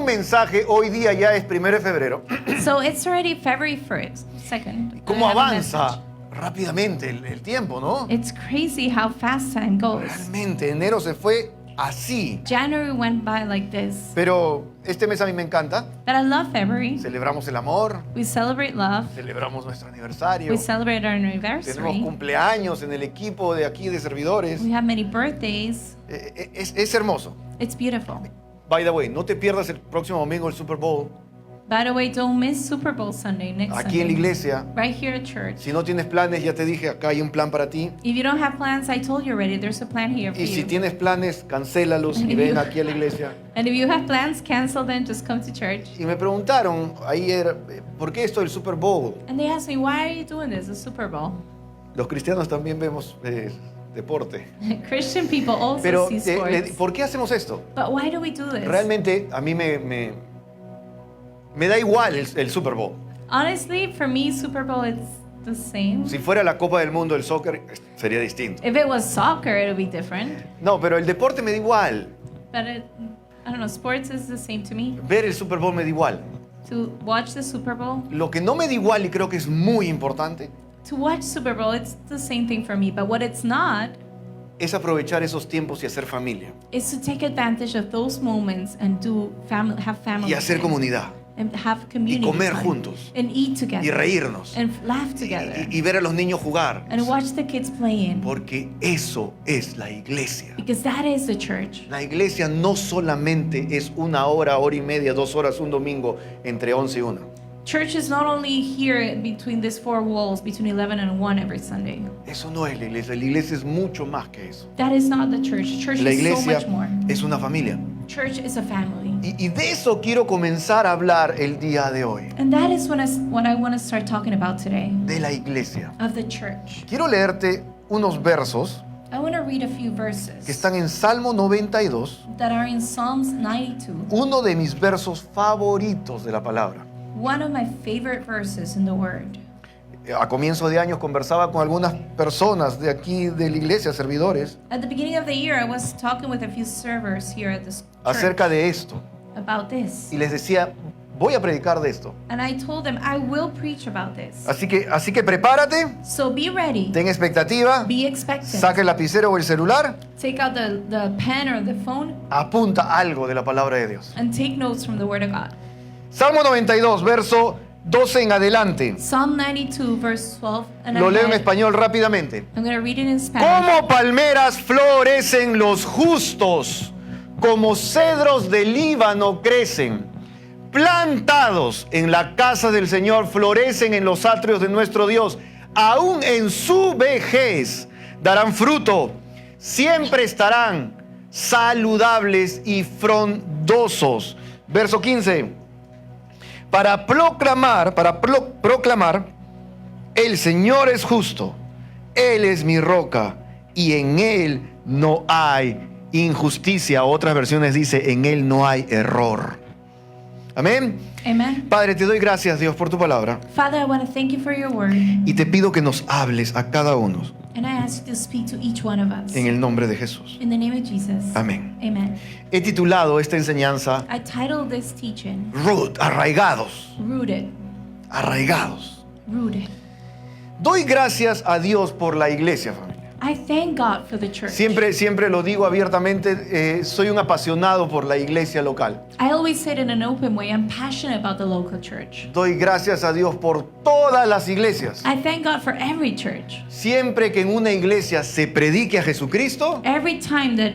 mensaje, hoy día ya es 1 de febrero. So it's already February 2nd. ¿Cómo I have a avanza message. rápidamente el tiempo, no? It's crazy how fast time goes. Realmente, enero se fue así. January went by like this. Pero este mes a mí me encanta. But I love February. Celebramos el amor, We celebrate love. celebramos nuestro aniversario. We celebrate our Tenemos anniversary. cumpleaños en el equipo de aquí de servidores. We have many birthdays. Es hermoso. It's beautiful. By the way, no te pierdas el próximo domingo el Super Bowl By the way, don't miss Super Bowl Sunday next aquí en la Sunday. iglesia. Right here at church. Si no tienes planes, ya te dije, acá hay un plan para ti. If you don't have plans, I told you already, there's a plan here for Y si you. tienes planes, cancélalos y ven aquí a la iglesia. And if you have plans, cancel them, just come to church. Y me preguntaron ayer, ¿por qué esto del Super Bowl? And they asked me, why are you doing this, the Super Bowl? Los cristianos también vemos deporte. Christian people also Pero, see sports. ¿por qué hacemos esto? But why do we do this? Realmente a mí me da igual el Super Bowl. Honestly, for me, Super Bowl is the same. Si fuera la Copa del Mundo, el soccer, sería distinto. If it was soccer, it would be different. No, pero el deporte me da igual. But I don't know, sports is the same to me. Ver el Super Bowl me da igual. To watch the Super Bowl, Lo que no me da igual y creo que es muy importante to watch Super Bowl, it's the same thing for me. But what it's not es aprovechar esos tiempos y hacer familia. is to take advantage of those moments and have family Y hacer time, comunidad. and have community Y comer time, juntos. and eat together Y reírnos. and laugh together Y ver a los niños jugar. and watch the kids playing, Porque eso es la iglesia. because that is the church. La iglesia no solamente es una hora, hora y media, 2 horas un domingo entre 11 y 1. Church is not only here between these four walls between 11 and 1 every Sunday. Eso no es la iglesia. La iglesia es mucho más que eso. That is not the church. Church La is so iglesia much more. es una familia. Church is a family. Y de eso quiero comenzar a hablar el día de hoy. And that is what I want to start talking about today, De la iglesia. of the church. Quiero leerte unos versos I want to read a few que verses están en Salmo 92, that are in Psalms 92, uno de mis versos favoritos de la palabra. one of my favorite verses in the Word. A comienzo de años conversaba con algunas personas de aquí de la iglesia, servidores, At the beginning of the year, I was talking with a few servers here at this church acerca de esto. about this. Y les decía, voy a predicar de esto. And I told them, I will preach about this. Así que prepárate, So be ready. ten expectativa, Be expectant. saca el lapicero o el celular, Take out the pen or the phone apunta algo de la palabra de Dios. and take notes from the Word of God. Salmo 92, verso 12 en adelante. Psalm 92, verse 12. And Lo leo en ahead. español rápidamente. I'm going to read it in Spanish. Como palmeras florecen los justos, como cedros de Líbano crecen. Plantados en la casa del Señor, florecen en los atrios de nuestro Dios. Aún en su vejez darán fruto. Siempre estarán saludables y frondosos. Verso 15. Para proclamar, el Señor es justo, Él es mi roca y en Él no hay injusticia. Otras versiones dice, en Él no hay error. Amén. Amen. Padre, te doy gracias, Dios, por tu palabra Father, I want to thank you for your word. y te pido que nos hables a cada uno And I ask you to speak to each one of us. en el nombre de Jesús. In the name of Jesus. Amén. Amen. He titulado esta enseñanza I titled this teaching, Root, arraigados, Rooted. arraigados. Rooted. Doy gracias a Dios por la iglesia, familia. I thank God for the church. Siempre lo digo abiertamente, soy un apasionado por la iglesia local. I always say it in an open way. I'm passionate about the local church. Doy gracias a Dios por todas las iglesias. I thank God for every church. Siempre que en una iglesia se predique a Jesucristo, Every time that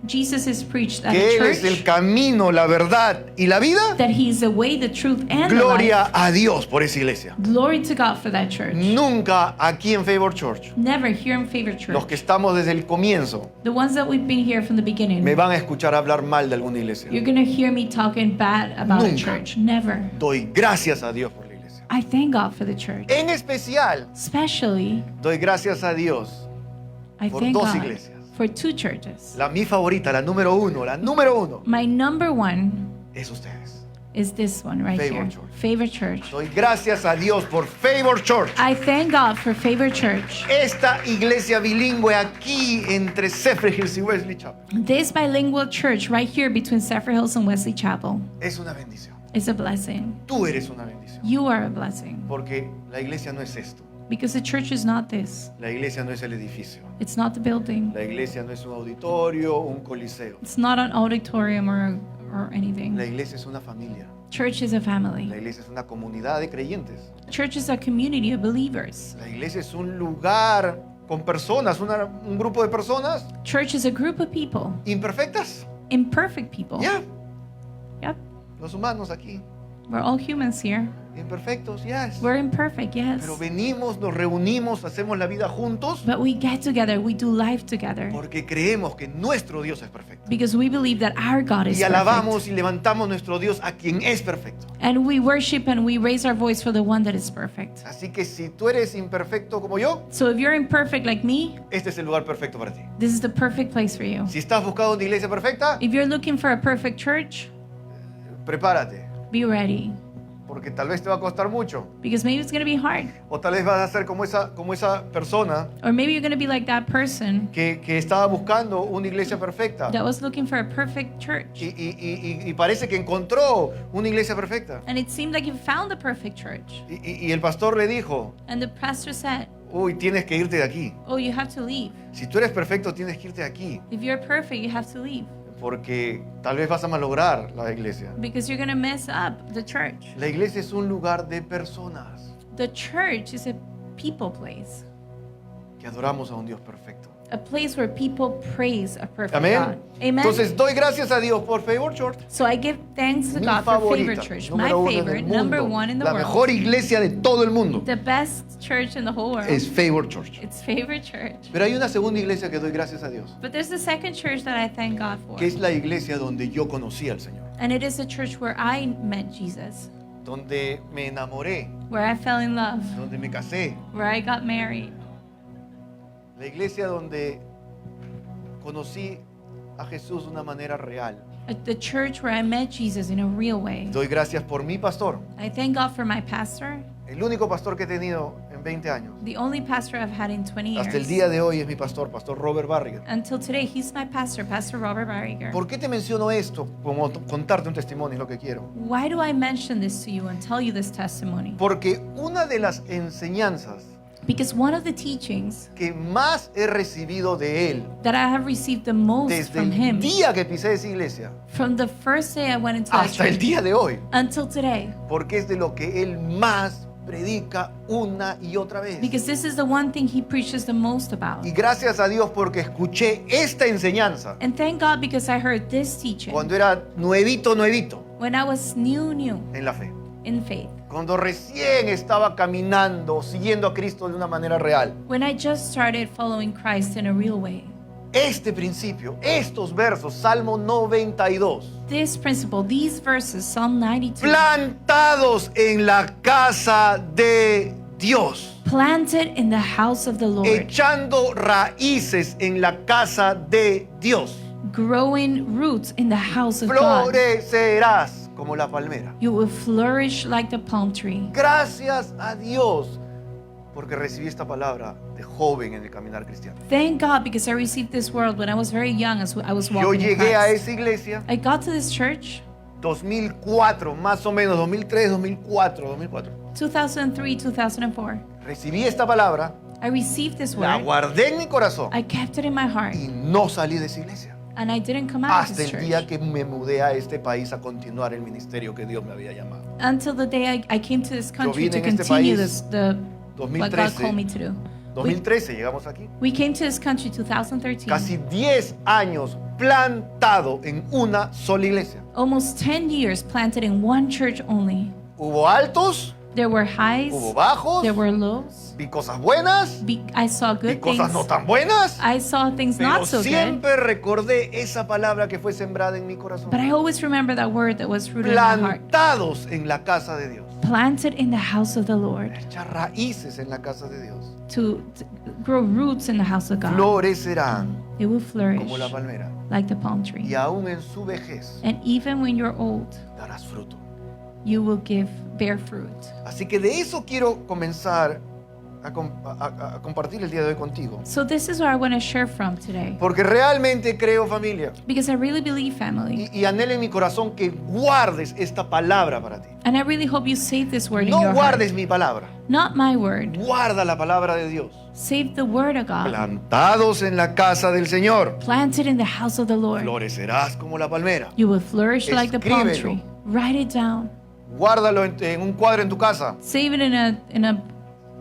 Jesus is preached at que a Él es el church, camino, la verdad y la vida, that He is the way, the truth, and the life. gloria a Dios por esa iglesia. Glory to God for that church. Nunca aquí en Favor Church, Never here in Favor Church. los que estamos desde el comienzo, The ones that we've been here from the beginning. me van a escuchar hablar mal de alguna iglesia. You're going to hear me talking bad about a Nunca. church. Never. Doy gracias a Dios por la iglesia. I thank God for the church. En especial, Especially, doy gracias a Dios I por thank dos God iglesias. for two churches. Mi favorita, la número uno My number one es ustedes. is this one right Favor here. Church. Favor Church. Doy gracias a Dios por Favor Church. I thank God for Favor Church. Esta iglesia bilingüe aquí entre Zephyrhills Hills y Wesley Chapel This bilingual church right here between Zephyrhills Hills and Wesley Chapel es una bendición. is a blessing. Tú eres una bendición. You are a blessing. Porque la iglesia no es esto. Because the church is not this. La iglesia no es el edificio. It's not the building. La iglesia no es un auditorio o un coliseo. It's not an auditorium or anything. La iglesia es una familia. Church is a La family. iglesia es una comunidad de creyentes. Church is a community of believers. La iglesia es un lugar con personas, un grupo de personas Church is a group of people, imperfectas. imperfect people. Ya, Yep. los humanos aquí. We're all humans here. Imperfectos, yes. We're imperfect, yes. Pero venimos, nos reunimos, hacemos la vida juntos But we get together, we do life together. porque creemos que nuestro Dios es perfecto. Because we believe that our God is Y alabamos perfect. y levantamos nuestro Dios a quien es perfecto. And we worship and we raise our voice for the one that is perfect. Así que si tú eres imperfecto como yo, So if you're imperfect like me, este es el lugar perfecto para ti. this is the perfect place for you. Si estás buscando una iglesia perfecta, If you're looking for a perfect church, prepárate, be ready. porque tal vez te va a costar mucho. Because maybe it's going to be hard. O tal vez vas a ser como esa persona Or maybe you're going to be like that person que estaba buscando una iglesia perfecta. that was looking for a perfect church. Y parece que encontró una iglesia perfecta. And it seemed like you found the perfect church. Y el pastor le dijo, And the pastor said, uy, tienes que irte de aquí. oh, you have to leave. Si tú eres perfecto, tienes que irte de aquí. If you're perfect, you have to leave. Porque tal vez vas a malograr la iglesia. Because you're going to mess up the church. La iglesia es un lugar de personas The church is a people place. que adoramos a un Dios perfecto. A place where people praise a perfect Amén. God. Amen. Entonces doy gracias a Dios por Favor Church. So I give thanks to Mi God for favorita, Favor Church. My número uno en el favorite, mundo, number one in the la world. mejor iglesia de todo el mundo The best church in the whole world. es Favor Church. It's Favor Church. Pero hay una segunda iglesia que doy gracias a Dios, But there's a second church that I thank God for. que es la iglesia donde yo conocí al Señor, And it is a church where I met Jesus, donde me enamoré, where I fell in love, donde me casé, where I got married. la iglesia donde conocí a Jesús de una manera real. The church where I met Jesus in a real way. Doy gracias por mi pastor, I thank God for my pastor, el único pastor que he tenido en 20 años. the only pastor I've had in 20 Hasta el years. día de hoy es mi pastor, Pastor Robert Barriger. Until today, he's my pastor, Pastor Robert Barriger. ¿Por qué te menciono esto? Como contarte un testimonio es lo que quiero. Why do I mention this to you and tell you this testimony? Porque una de las enseñanzas Because one of the teachings que más he recibido de él that I have received the most desde from el him, día que pisé esa iglesia from the first day I went into that hasta el church día de hoy, until today, porque es de lo que él más predica una y otra vez. because this is the one thing he preaches the most about. Y gracias a Dios porque escuché esta enseñanza And thank God because I heard this teaching cuando era nuevito when I was new en la fe. in faith. Cuando recién estaba caminando, siguiendo a Cristo de una manera real. When I just started following Christ in a real way. Este principio, estos versos, Salmo 92, This principle, these verses, Psalm 92, plantados en la casa de Dios, planted in the house of the Lord, echando raíces en la casa de Dios, growing roots in the house of God. florecerás como la palmera. You will flourish like the palm tree. Gracias a Dios porque recibí esta palabra de joven en el caminar cristiano. Thank God because I received this word when I was very young as I was Yo walking in llegué a Christ. esa iglesia I got to this church 2004, más o menos, 2003, 2004. 2003, 2004. Recibí esta palabra, I received this la word. guardé en mi corazón I kept it in my heart y no salí de esa iglesia. and I didn't come out of Hasta this el día church que me mudé a este país a continuar el ministerio que Dios me había llamado. until the day I came to this country vine to en este continue país what God 2013. called me to do. 2013 llegamos aquí. We came to this country 2013. Casi 10 años plantado en una sola iglesia. Almost 10 years planted in one church only. Hubo altos, There were highs, hubo bajos, there were lows. vi cosas buenas, I saw vi good cosas things. no tan buenas, I saw things pero not so good. siempre recordé esa palabra que fue sembrada en mi corazón. But I always remember that word that was rooted in my heart. Plantados en la casa de Dios. Planted in the house of the Lord. Echar raíces en la casa de Dios. To grow roots in the house of God. Florecerán It will flourish como la palmera. like the palm Y tree. aún en su vejez And even when you're old, darás fruto. you will bear fruit. Así que de eso quiero comenzar a compartir el día de hoy contigo. So this is where I want to share from today. Porque realmente creo, familia, Because I really believe, family. y anhelo en mi corazón que guardes esta palabra para ti. And I really hope you save this word in No your guardes heart. mi palabra, Not my word. guarda la palabra de Dios. Save the word of God. Plantados en la casa del Señor, Planted in the house of the Lord. florecerás como la palmera. You will flourish like the palm Escríbelo. tree. Write it down. Guárdalo en un cuadro en tu casa. Save it in a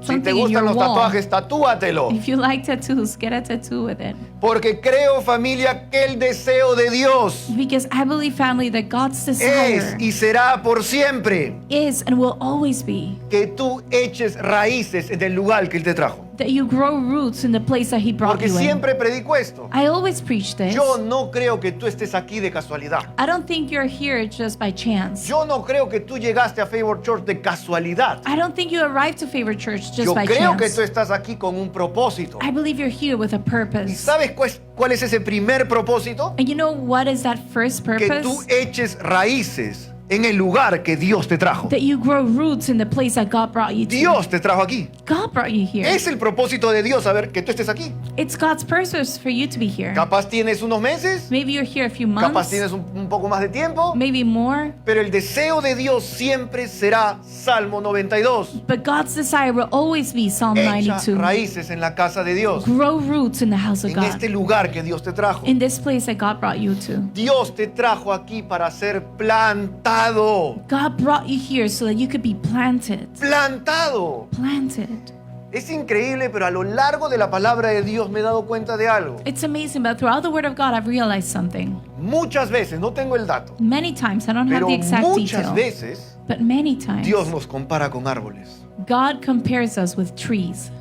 Si te something in your gustan los wall. tatuajes, tatúatelo. If you like tattoos, get a tattoo with it. Porque creo, familia, que el deseo de Dios Because I believe, family, that God's es desire y será por siempre is and will always be que tú eches raíces en el lugar que Él te trajo. that you grow roots in the place that He brought Porque you in. siempre predico esto. I always preach this. Yo no creo que tú estés aquí de casualidad. I don't think you're here just by chance. Yo no creo que tú llegaste a Favor Church de casualidad. I don't think you arrived to Favor Church just Yo by creo que chance. tú estás aquí con un propósito. I believe you're here with a ¿Y purpose. sabes cuál es ese primer propósito? And you know what is that first Que tú purpose? eches raíces en el lugar que Dios te trajo. That you grow roots in the place that God brought you to. Dios te trajo aquí. God brought you here. Es el propósito de Dios saber que tú estés aquí. It's God's purpose for you to be here. Capaz tienes unos meses, Maybe you're here a few capaz months, tienes un poco más de tiempo, maybe more, pero el deseo de Dios siempre será Salmo 92. but God's desire will always be Psalm Echa 92. raíces en la casa de Dios, Grow roots in the house of en God, este lugar que Dios te trajo. in this place that God brought you to. Dios te trajo aquí para ser plantado. God brought you here so that you could be planted. Plantado. Planted. Es increíble, pero a lo largo de la palabra de Dios me he dado cuenta de algo. It's amazing, but throughout the Word of God, I've realized something. Muchas veces, no tengo el dato, Many times, I don't have pero the exact muchas detail, veces but many times, Dios nos compara con árboles. God compares us with trees.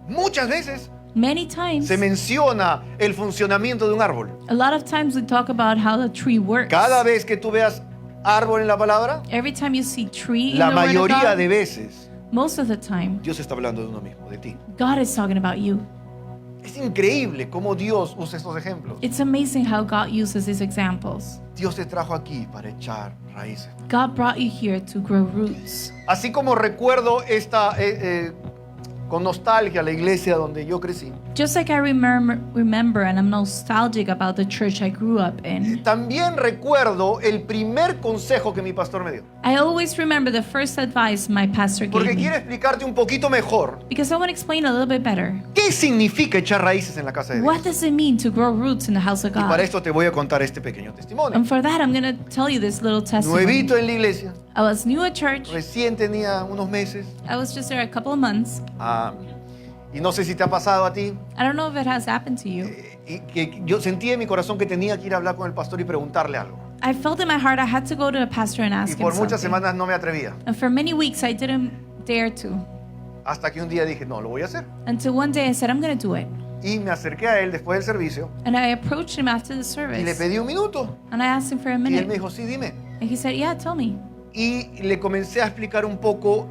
Muchas veces Many times, se menciona el funcionamiento de un árbol. a lot of times we talk about how the tree works. Cada vez que tú veas árbol en la palabra, Every time you see tree in la the Word of mayoría God, de veces most of the time, Dios está hablando de uno mismo, de ti. God is talking about you. Es increíble cómo Dios usa estos ejemplos. It's amazing how God uses these examples. Dios te trajo aquí para echar raíces. God brought you here to grow roots. Así como recuerdo con nostalgia la iglesia donde yo crecí, Just like I remember and I'm nostalgic about the church I grew up in, también recuerdo el primer consejo que mi pastor me dio. I always remember the first advice my pastor Porque gave quiero me. explicarte un poquito mejor Because I want to explain a little bit better. qué significa echar raíces en la casa de What Dios. does it mean to grow roots in the house of Y para God? esto te voy a contar este pequeño testimonio. And for that, I'm going to tell you this little testimony. Nuevito en la iglesia, I was new at church. recién tenía unos meses. I was just there a couple of months. Y no sé si te ha pasado a ti, I don't know if it has happened to you. y que yo sentí en mi corazón que tenía que ir a hablar con el pastor y preguntarle algo. I felt in my heart I had to go to the pastor and Y ask him por muchas something. semanas no me atrevía. And for many weeks, I didn't dare to. Hasta que un día dije, no, lo voy a hacer. Until one day I said, I'm going to do it. Y me acerqué a él después del servicio And I approached him after the y le service. pedí un minuto. And I asked him for a Y él me minute. dijo, sí, dime. And he said, yeah, tell me. Y le comencé a explicar un poco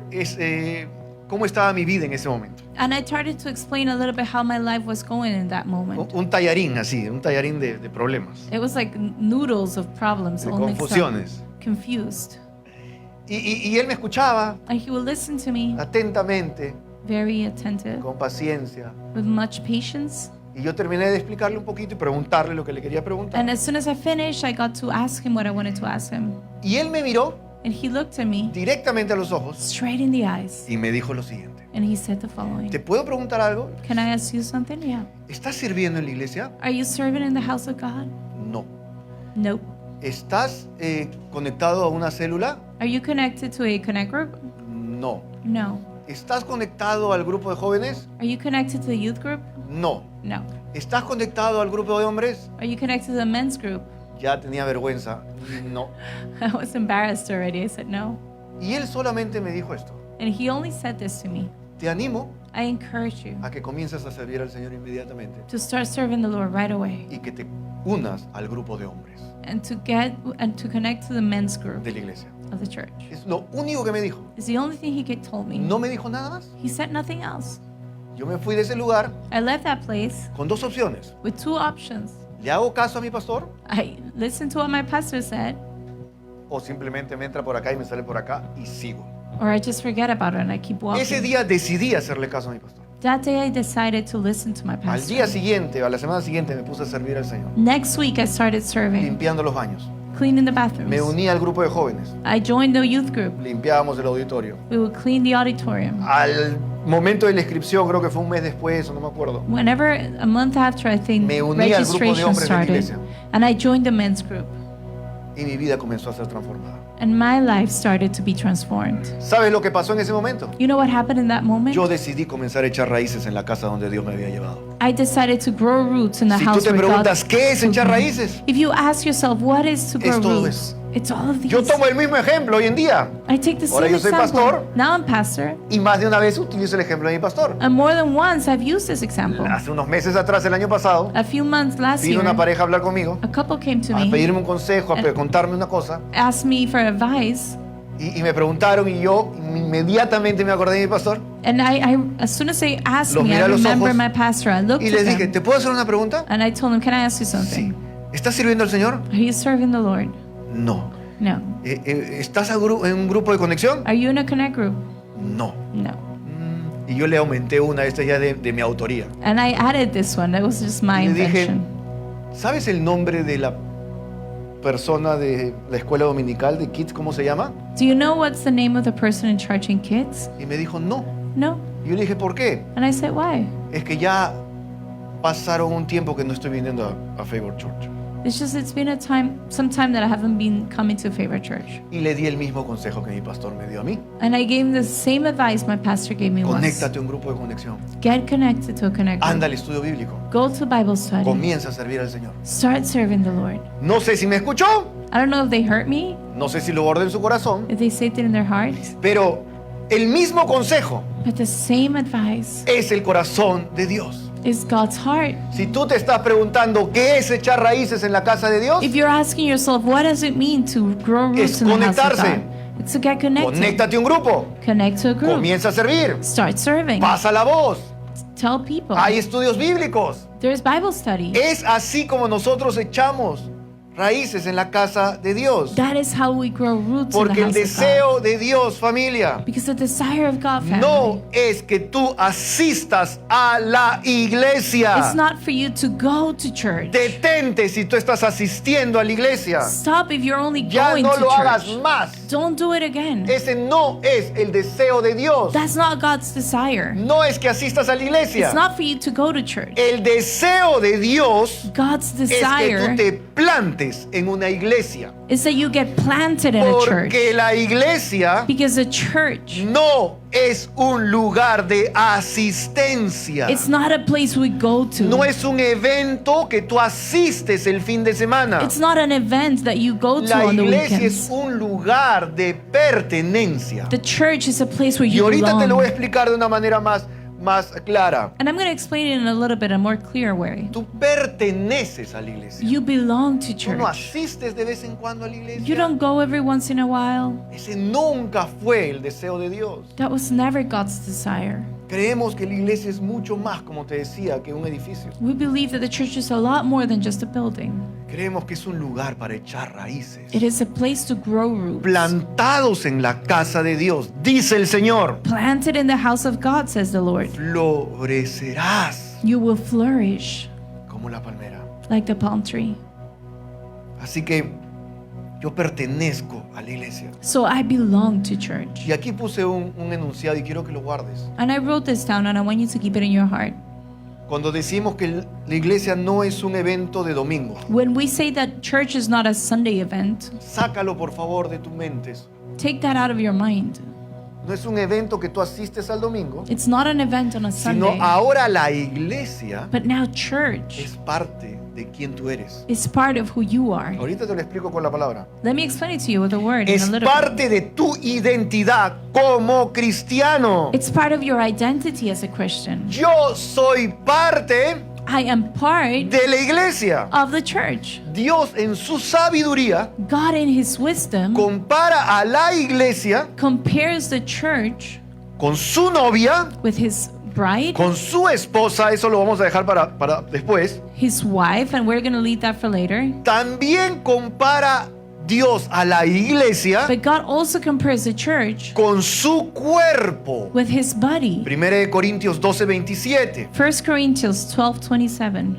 cómo estaba mi vida en ese momento. And I started to explain a little bit how my life was going in that moment. Un tallarín así, un tallarín de problemas, It was like noodles of problems, de all mixed up. confusiones. Confused. Y él me escuchaba And he would listen to me atentamente, very attentive, con paciencia. with much patience. Y yo terminé de explicarle un poquito y preguntarle lo que le quería preguntar. And as soon as I finished, I got to ask him what I wanted to ask him. Y él me miró And he looked at me directamente a los ojos straight in the eyes. y me dijo lo siguiente. And he said the following. ¿Te puedo preguntar algo? Can I ask you something? Yeah. ¿Estás sirviendo en la iglesia? Are you serving in the house of God? No. Nope. ¿Estás conectado a una célula? Are you connected to a connect group? No. No. ¿Estás conectado al grupo de jóvenes? Are you connected to the youth group? No. No. ¿Estás conectado al grupo de hombres? Are you connected to the men's group? Ya tenía vergüenza. No. I was embarrassed already. I said no. Y él solamente me dijo esto. And he only said this to me. Te animo I encourage you a que comiences a servir al Señor inmediatamente to start serving the Lord right away y que te unas al grupo de hombres and to connect to the men's group de la iglesia. of the church. Es lo único que me dijo. It's the only thing he told me. No me dijo nada más. He said nothing else. Yo me fui de ese lugar I left that place con dos opciones. with two options. ¿Le hago caso a mi pastor I listened to what my pastor said o simplemente me entra por acá y me sale por acá y sigo. or I just forget about it and I keep walking. Ese día decidí hacerle caso a mi pastor. That day I decided to listen to my Al pastor. día siguiente, a la semana siguiente, me puse a servir al Señor, Next week I started serving, limpiando los baños. cleaning the bathrooms. Me uní al grupo de jóvenes, I joined the youth group. limpiábamos el auditorio. We would clean the auditorium. Al momento de la inscripción, creo que fue un mes después, o no me acuerdo, Whenever, a month after, I think Me uní al grupo de registration hombres de la started, iglesia. and I joined the men's group, y mi vida comenzó a ser transformada. and my life started to be transformed. ¿Sabes lo que pasó en ese momento? You know what happened in that moment? Yo decidí comenzar a echar raíces en la casa donde Dios me había llevado. I decided to grow roots in the Si tú house te where God preguntas, ¿qué es echar raíces? If you ask yourself, what is to grow Es todo roots? eso. It's all of these. Yo tomo el mismo ejemplo hoy en día I take the Ahora same yo soy example. pastor. Now I'm pastor. y más de una vez utilizo el ejemplo de mi pastor. And more than once, I've used this example. Hace unos meses atrás, el año pasado, A few months last vino year, una pareja a hablar conmigo, a couple came to a me, pedirme un consejo, a contarme una cosa, asked me for advice, y me preguntaron y yo inmediatamente me acordé de mi pastor and as soon as they asked Los me, miré I a los remember ojos my pastor. I looked y at les dije, him, ¿te puedo hacer una pregunta? and I told him, can I ask you Sí. something? ¿Estás sirviendo al Señor? Are you serving the Lord? No. No. ¿Estás en un grupo de conexión? Are you in a connect group? No. No. Y yo le aumenté una, esta ya de mi autoría. And I added this one. That was just my Y le dije, invention. ¿sabes el nombre de la persona de la escuela dominical de Kids? ¿Cómo se llama? Do you know what's the name of the person in charge in kids? Y me dijo, no. No. Y yo le dije, ¿por qué? And I said, why? Es que ya pasaron un tiempo que no estoy viniendo a Favor Church. It's been some time that I haven't been coming to Favor Church. Y le di el mismo consejo que mi pastor me dio a mí. And I gave him the same advice my pastor gave me once. Conéctate a un grupo de conexión. Get connected to a connect group. Anda al estudio bíblico. Go to Bible study. Comienza a servir al Señor. Start serving the Lord. No sé si me escuchó. I don't know if they hurt me, No sé si lo guardé en su corazón. if they saved it in their heart, Pero el mismo consejo but the same advice es el corazón de Dios. is God's heart. Si tú te estás preguntando qué es echar raíces en la casa de Dios, If you're asking yourself, what does it mean to grow Es roots in the house of conectarse. God? It's to get connected. conéctate a un grupo. Connect to a group. Comienza a servir. Start serving. Pasa la voz. Tell people. Hay estudios bíblicos. There's Bible study. Es así como nosotros echamos raíces en la casa de Dios. That is how we grow roots Porque in el the house of God. deseo de Dios, familia, Because the desire of God, family, no es que tú asistas a la iglesia. it's not for you to go to church. Detente si tú estás asistiendo a la iglesia. Stop if you're only Ya going no to lo hagas church. más. Don't do it again. Ese no es el deseo de Dios. That's not God's desire. No es que asistas a la It's iglesia. not for you to go to church. El deseo de Dios God's es que desire tú te plantes en una iglesia. is that you get planted in a church. Porque la iglesia Because a church, no es un lugar de asistencia. it's not a place we go to. No es un evento que tú asistes el fin de semana. It's not an event that you go to La on the iglesia weekends. es un lugar de pertenencia. The church is a place where Y you ahorita te lo voy a belong. explicar de una manera más clara. And I'm going to explain it in a little bit, a more clear way. Tú perteneces a la iglesia. You belong to Tú no church. asistes de vez en cuando a la You iglesia. don't go every once in a while. Ese nunca fue el deseo de Dios. That was never God's desire. Creemos que la iglesia es mucho más, como te decía, que un edificio. We believe that the church is a lot more than just a building. Creemos que es un lugar para echar raíces. It is a place to grow roots. Plantados en la casa de Dios, dice el Señor. Planted in the house of God, says the Lord. Florecerás You will flourish como la palmera. like the palm tree. Así que yo pertenezco a la iglesia. So I belong to church. Y aquí puse un enunciado y quiero que lo guardes. And I wrote this down and I want you to keep it in your heart. Cuando decimos que la iglesia no es un evento de domingo, When we say that church is not a Sunday event, sácalo por favor de tu mente. take that out of your mind. No es un evento que tú asistes al domingo, It's not an event on a sino Sunday. ahora la iglesia But now church es parte de quien tú eres. is part of who you are. Ahorita te lo explico con la palabra. Let me explain it to you with a word in a Es little bit. parte de tu identidad como cristiano. It's part of your identity as a Christian. Yo soy parte I am part de la iglesia. of the church. Dios en su sabiduría God in his wisdom compara a la iglesia compares the church con su novia, with his bride, con su esposa. Eso lo vamos a dejar para después. his wife, and we're going to leave that for later. También compara Dios a la iglesia But God also compares the church con su cuerpo. with his body. 1 Corintios 12:27. 1 Corinthians 12:27.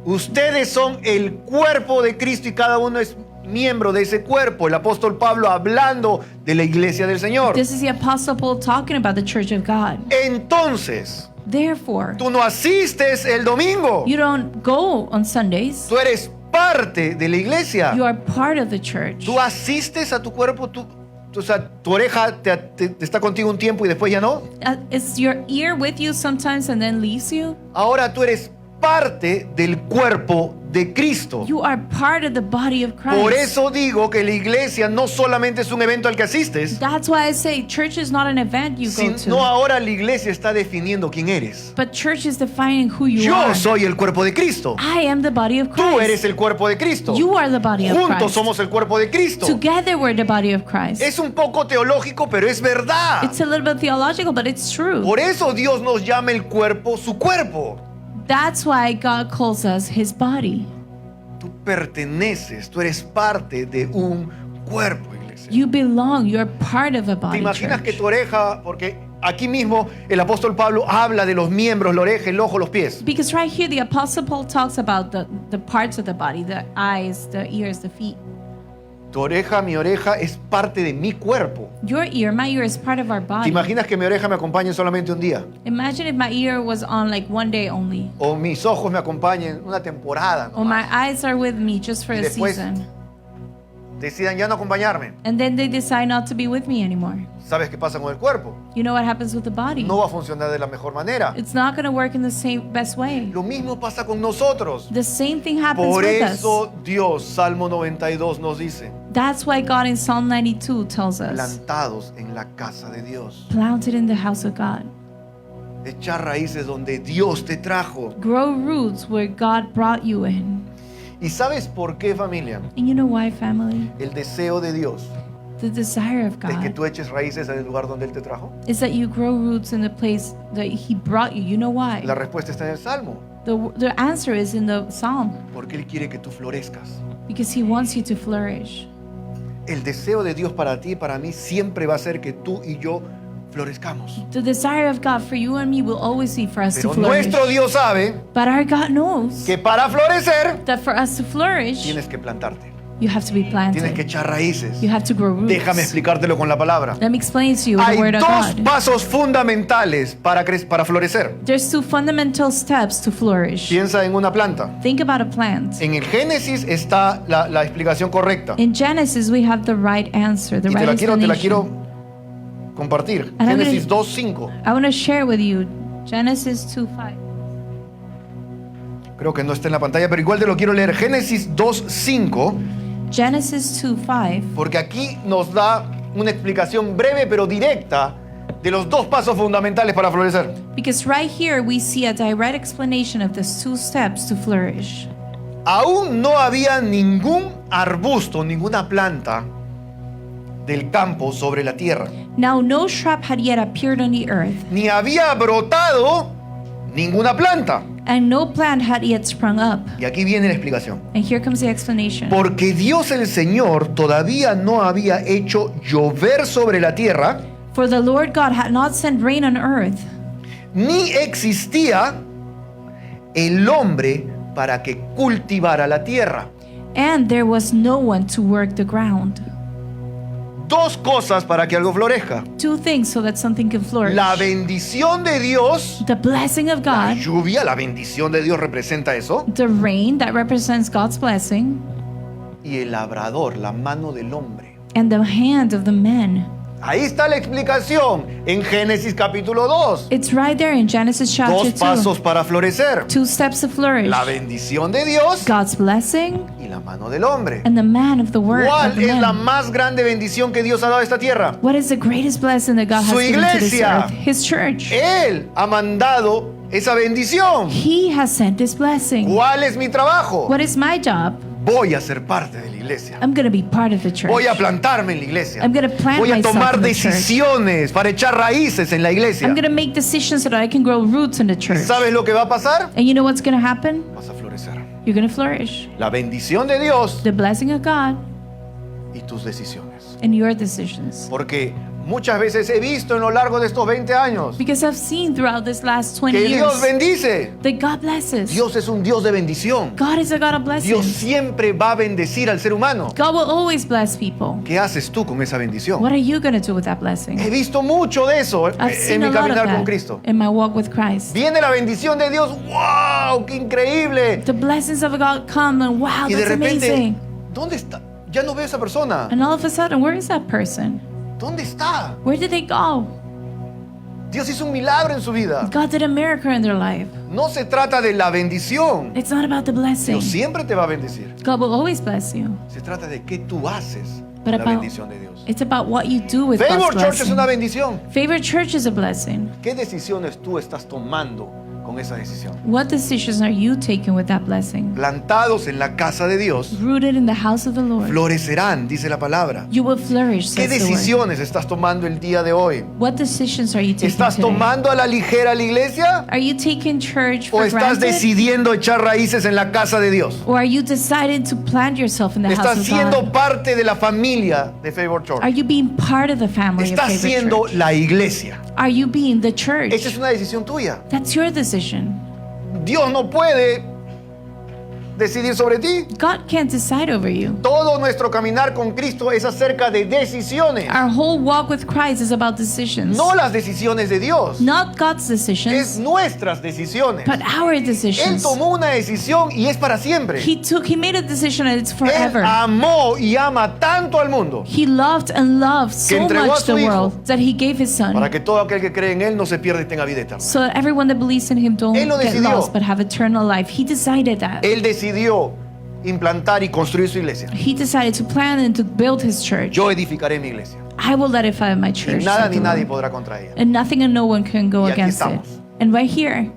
Ustedes son el cuerpo de Cristo y cada uno es miembro de ese cuerpo. El apóstol Pablo hablando de la iglesia del Señor. This is the Apostle Paul talking about the church of God. Entonces, Therefore, tú no asistes el domingo. you don't go on Sundays. Tú eres parte de la iglesia. You are part of the church. Tú asistes a tu cuerpo. O sea, tu oreja te está contigo un tiempo y después ya no. Is your ear with you sometimes and then leaves you? Ahora tú eres parte del cuerpo de Cristo. You are part of the body of Christ. Por eso digo que la iglesia no solamente es un evento al que asistes, That's why I say church is not an event you go to. sino ahora la iglesia está definiendo quién eres. But church is defining who you Yo are. soy el cuerpo de Cristo. I am the body of Christ. Tú eres el cuerpo de Cristo. You are the body of Juntos Christ. somos el cuerpo de Cristo. Together we're the body of Christ. Es un poco teológico, pero es verdad. It's a little bit theological, but it's true. Por eso Dios nos llama el cuerpo su cuerpo. That's why God calls us his body. Tú perteneces, tú eres parte de un cuerpo, iglesia. You belong, you're part of a ¿Te body. imaginas que Church. tu oreja, porque aquí mismo el apóstol Pablo habla de los miembros, la oreja, el ojo, los pies? Because right here the Apostle Paul talks about the parts of the body, the eyes, the ears, the feet. Tu oreja, mi oreja, es parte de mi cuerpo. Your ear, my ear is part of our ¿Te body. imaginas que mi oreja me acompañe solamente un día? Imagine if my ear was on like one day only. O mis ojos me acompañen una temporada, Or my nomás. eyes are with me just for Y a después- season. Decidan ya no acompañarme. And then they decide not to be with me anymore. ¿Sabes qué pasa con el cuerpo? You know what happens with the body? No va a funcionar de la mejor manera. It's not going to work in the same best way. Lo mismo pasa con nosotros. The same thing happens Por with us. eso Dios, Salmo 92 nos dice, That's why God in Psalm 92 tells us, plantados en la casa de Dios. planted in the house of God. Echar raíces donde Dios te trajo. Grow roots where God brought you in. ¿Y sabes por qué, familia? And you know why, family? El deseo de Dios The desire of es que God tú eches raíces en el lugar donde Él te trajo. is that you grow roots in the place that He brought you. You know why? La respuesta está en el Salmo. The answer is in the Psalm. Porque Él quiere que tú florezcas. Because He wants you to flourish. El deseo de Dios para ti y para mí siempre va a ser que tú y yo florezcamos. The desire of God for you and me will always be for us to Pero flourish. nuestro Dios sabe But our God knows que para florecer that for us to flourish, tienes que plantarte. you have to be Tienes que planted. echar raíces. You have to grow roots. Déjame explicártelo con la palabra. Let me explain to you the Hay word of dos God. pasos fundamentales para florecer. There's two fundamental steps to flourish. Piensa en una planta. Think about a plant. En el Génesis está la explicación correcta. In Genesis, we have the right answer, the Y te right la quiero explanation. compartir. And I'm Génesis gonna- 2:5. I want to share with you Genesis 2:5. Creo que no está en la pantalla, pero igual te lo quiero leer. Génesis 2:5, Genesis 2:5, porque aquí nos da una explicación breve pero directa de los dos pasos fundamentales para florecer. because right here we see a direct explanation of the two steps to flourish. Aún no había ningún arbusto, ninguna planta del campo sobre la tierra, Now no shrub had yet appeared on the earth, ni había brotado ninguna planta. and no plant had yet sprung up. Y aquí viene la explicación. And here comes the explanation. Porque Dios el Señor todavía no había hecho llover sobre la tierra, For the Lord God had not sent rain on earth, ni existía el hombre para que cultivara la tierra. and there was no one to work the ground. Dos cosas para que algo florezca. Two things so that something can flourish. La bendición de Dios, The blessing of la God, lluvia, la bendición de Dios representa eso, the rain that represents God's blessing, y el labrador, la mano del hombre. and the hand of the man. Ahí está la explicación en Génesis capítulo 2. It's right there in Genesis chapter Dos 2. pasos para florecer. Two steps to flourish. La bendición de Dios God's blessing y la mano del hombre. and the man of the word. Of ¿Cuál the es la man. más grande bendición que Dios ha dado a esta tierra? What is the greatest blessing that God has Su given to this iglesia. earth? His church. Él ha mandado esa bendición. He has sent this blessing. ¿Cuál es mi trabajo? What is my job? Voy a ser parte de la iglesia. I'm going to be part of the church. Voy a plantarme en la iglesia. I'm gonna plant Voy a myself tomar in the church. decisiones para echar raíces en la iglesia. I'm going to make decisions so that I can grow roots in the church. ¿Sabes lo que va a pasar? And you know what's going to happen? Vas a florecer. You're going to flourish. La bendición de Dios The blessing of God y tus decisiones. and your decisions. Porque muchas veces he visto en lo largo de estos 20 años Because I've seen throughout this last 20 que Dios years bendice. that God blesses. Dios es un Dios de bendición. God is a God of blessings. Dios siempre va a bendecir al ser humano. God will always bless people. ¿Qué haces tú con esa bendición? What are you going to do with that blessing? He visto mucho de eso I've en seen mi a lot of caminar con that Cristo. in my walk with Christ. Viene la bendición de Dios. ¡Wow! ¡Qué increíble! The blessings of God come and wow, Y de that's repente, amazing. ¿dónde está? Ya no veo a esa persona. And all of a sudden, where is that person? ¿Dónde está? Where did they go? Dios hizo un milagro en su vida. God did a miracle in their life. No se trata de la bendición. It's not about the blessing. Dios siempre te va a bendecir. God will always bless you. Se trata de qué tú haces But con la about, bendición de Dios. it's about what you do with Favor God's Church es blessing. una bendición. Favorite Church is a blessing. ¿Qué decisiones tú estás tomando con esa decisión? What decisions are you taking with that blessing? Plantados en la casa de Dios, Rooted in the house of the Lord, florecerán, dice la palabra. you will flourish, ¿Qué says the word. decisiones estás tomando el día de hoy? What decisions are you taking ¿Estás today? tomando a la ligera la iglesia? Are you taking church ¿O for estás granted? decidiendo echar raíces en la casa de Dios? Or are you deciding to plant yourself in the house ¿Estás of siendo God? parte de la familia de Favor Church? Are you being part of the family of ¿Estás Favorite siendo Church? la iglesia? Are you being the church? Esa es una decisión tuya. That's your decision. Dios no puede decidir sobre ti. God can't decide over you. Todo nuestro caminar con Cristo es acerca de decisiones, Our whole walk with Christ is about decisions. no las decisiones de Dios. Not God's Es decisions, nuestras decisiones. but our Él decisions. tomó una decisión y es para siempre. He made a decision and it's Él forever. amó y ama tanto al mundo He loved and loved so entregó a much su the hijo world that he gave his son para que todo aquel que cree en Él no se pierda y tenga vida eterna. so that everyone that believes in him don't Él lo get decidió. lost but have eternal life. He decided that. Él decidió implantar y construir su iglesia. He decided to plan and to build his church. Yo edificaré mi iglesia. I will edify my Y church. nada said ni the nadie Lord. podrá contra ella. And nothing and no one can go Y aquí against it. estamos. And right here,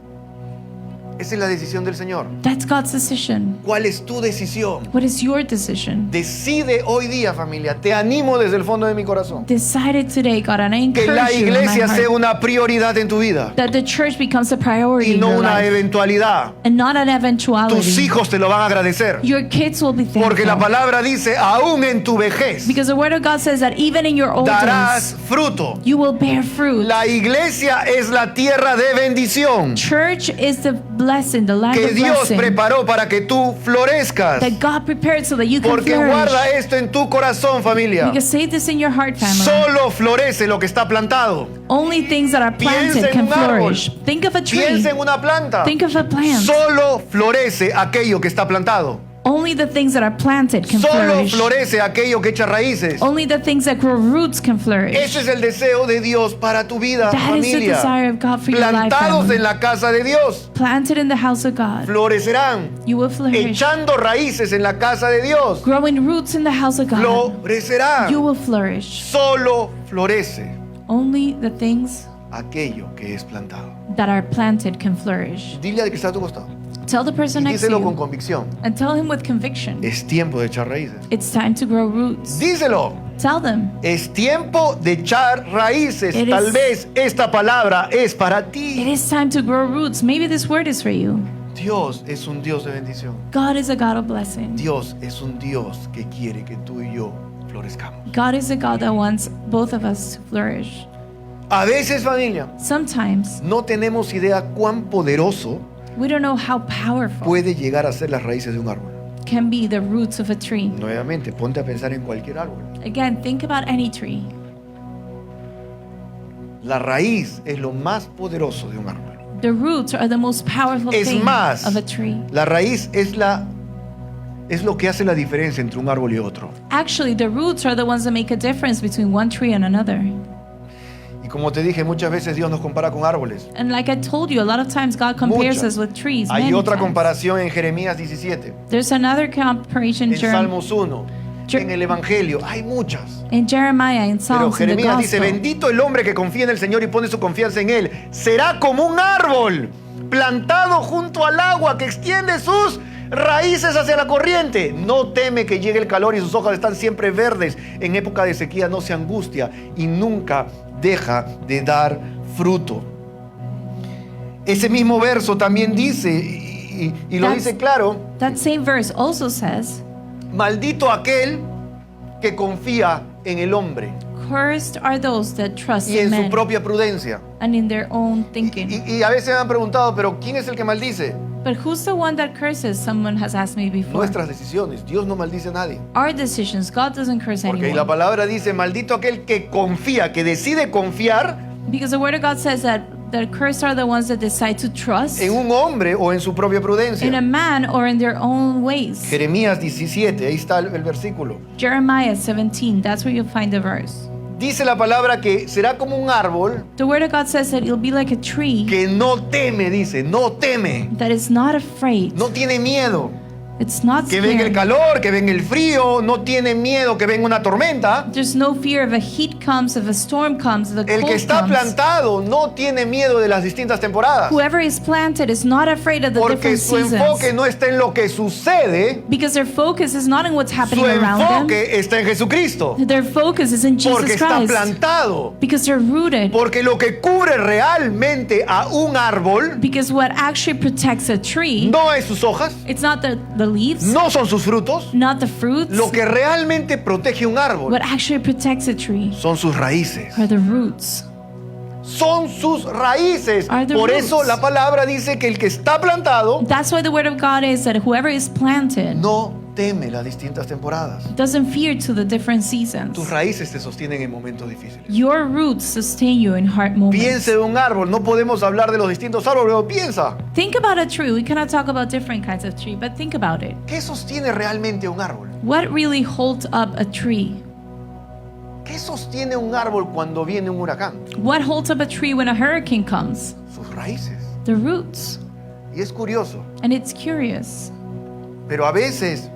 Esa es la decisión del Señor. that's God's decision. ¿Cuál es tu decisión? What is your decision? Decide hoy día, familia. Te animo desde el fondo de mi corazón. Decided today, God, and I Que encourage la you in my iglesia sea heart una prioridad en tu vida that the church becomes a priority y in no your una life eventualidad. and not an Tus eventuality. hijos te lo van a agradecer. Your kids will be Porque la thankful. palabra dice, aún en tu vejez Because the word of God says that even in your old darás days, fruto. you will bear fruit. La iglesia es la tierra de bendición Church is the blessing, the land que of Dios blessing preparó para que tú florezcas. that God prepared so that you can Porque guarda flourish. esto en tu corazón, familia. Because say this in your heart, family. Solo florece lo que está plantado. Only things that are Piensa planted en can un árbol. flourish. Think of a tree. Piensa en una planta. Think of a plant. Solo florece aquello que está plantado. Only the things that are planted can Solo flourish. florece aquello que echa raíces. Only the things that grow roots can flourish. Ese es el deseo de Dios para tu vida, That is the familia. desire of God for your life, Plantados family. en la casa de Dios, Planted in the house of God, florecerán. you will flourish. Echando raíces en la casa de Dios, Growing roots in the house of God, florecerán. you will flourish. Solo florece Only the things aquello que es plantado. that are planted can flourish. Dile al que está a tu costado. Tell the person Y next to díselo con you convicción. and tell him with conviction. Es tiempo de echar raíces. It's time to grow roots. Díselo. Tell them. Es tiempo de echar raíces. It Tal is- vez esta palabra es para It ti. is time to grow roots. Maybe this word is for you. Dios es un Dios de bendición. God is a God of blessing. Dios es un Dios que quiere que tú y yo florezcamos. God is a God that wants both of us to flourish. A veces, familia, Sometimes no tenemos idea cuán poderoso we don't know how powerful puede llegar a ser las raíces de un árbol. can be the roots of a tree. Nuevamente, ponte a pensar en cualquier árbol. Again, think about any tree. La raíz es lo más poderoso de un árbol. The roots are the most powerful Es thing más, of a tree. la raíz es lo que hace la diferencia entre un árbol y otro. Actually, the roots are the ones that make a difference between one tree and another. Y como te dije, muchas veces Dios nos compara con árboles. And like I told you, a lot of times God compares Muchas. us with trees. Hay many otra times. comparación en Jeremías 17, There's another comparison en Salmos 1, Jer- en el Evangelio. Hay muchas. in Jeremiah, in Pero Psalms, in the Jeremías dice, Gospel. bendito el hombre que confía en el Señor y pone su confianza en Él. Será como un árbol plantado junto al agua que extiende sus raíces hacia la corriente. No teme que llegue el calor y sus hojas están siempre verdes. En época de sequía no se angustia y nunca deja de dar fruto. Ese mismo verso también dice, y lo That's- dice claro, That same verse also says, maldito aquel que confía en el hombre Cursed are those that trust y in en su men propia prudencia. and in their own thinking. Y a veces me han preguntado, pero ¿quién es el que maldice? But who's the one that curses? Someone has asked me before. Nuestras decisiones. Dios no maldice a nadie. Our decisions. God doesn't curse Porque ahí la anyone. palabra dice, maldito aquel que confía, que decide confiar Because the word of God says that cursed are the ones that decide to trust en un hombre o en su propia in a prudencia. man or in their own ways. Jeremías 17, ahí está el versículo. Jeremiah 17, that's where you'll find the verse. Dice la palabra que será como un árbol The word of God says that it'll be like a tree que no teme, dice, no teme, that is not afraid. no tiene miedo. It's not Que venga el scared. calor, que venga el frío, no tiene miedo que venga una tormenta. There's no fear if a heat comes, if a storm comes, if the El que cold está comes. plantado no tiene miedo de las distintas temporadas. Whoever is planted is not afraid of the Porque different su enfoque seasons. no está en lo que sucede, Because their focus is not in what's happening su around them. enfoque está en Jesucristo. Their focus is in Porque Jesus está Christ. plantado. Because they're rooted. Porque lo que cubre realmente a un árbol Because what actually protects a tree, no es sus hojas, it's not the leaves, no son sus frutos. not the fruits. Lo que realmente protege un árbol What actually protects a tree son sus raíces. are the roots. Son sus raíces. Are the Por eso roots. la palabra dice que el que está plantado That's why the word of God is that whoever is planted no teme las distintas temporadas. doesn't fear to the different seasons. Tus raíces te sostienen en momentos difíciles. Your roots sustain you in hard moments. Piense de un árbol. No podemos hablar de los distintos árboles, pero piensa. Think about a tree. We cannot talk about different kinds of tree, but think about it. ¿Qué sostiene realmente un árbol? What really holds up a tree? ¿Qué sostiene un árbol cuando viene un huracán? What holds up a tree when a hurricane comes? Sus raíces. The roots. Y es curioso, And it's curious, pero a veces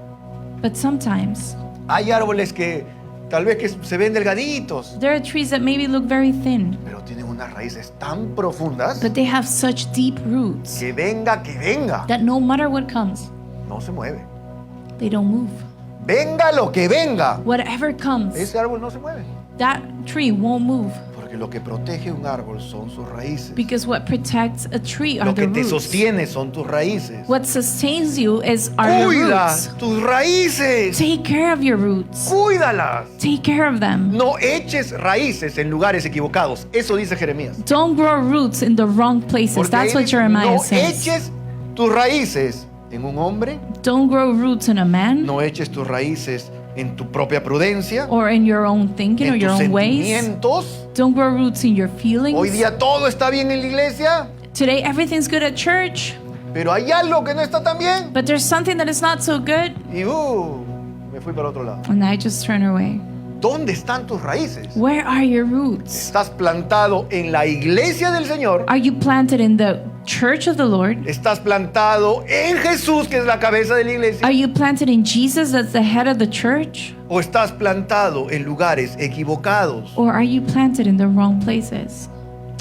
but sometimes hay árboles que tal vez que se ven delgaditos, there are trees that maybe look very thin, pero tienen unas raíces tan profundas but they have such deep roots que venga, that no matter what comes, no se mueve. they don't move. Venga lo que venga, Whatever comes, ese árbol no se mueve. that tree won't move. Porque lo que protege un árbol son sus raíces. Because what protects a tree are Lo the que te roots. sostiene son tus raíces. What sustains you are your Cuida roots. tus raíces. Take care of your roots. Cuídalas. Take care of them. No eches raíces en lugares equivocados. Eso dice Jeremías. Don't grow roots in the wrong places. Porque That's ahí what dice, Jeremiah no says. eches tus raíces en un hombre, Don't grow roots in a man no eches tus raíces en tu propia prudencia, or in your own thinking or en your tus own ways. sentimientos. Don't grow roots in your feelings. Hoy día todo está bien en la iglesia, Today everything's good at church, pero hay algo que no está tan bien. but there's something that is not so good, Y me fui para otro lado. and I just turn away. ¿Dónde están tus raíces? Where are your roots? ¿Estás plantado en la iglesia del Señor? Are you planted in the church of the Lord? ¿Estás plantado en Jesús, que es la cabeza de la iglesia? Are you planted in Jesus, that's the head of the church? ¿O estás plantado en lugares equivocados? Or are you planted in the wrong places?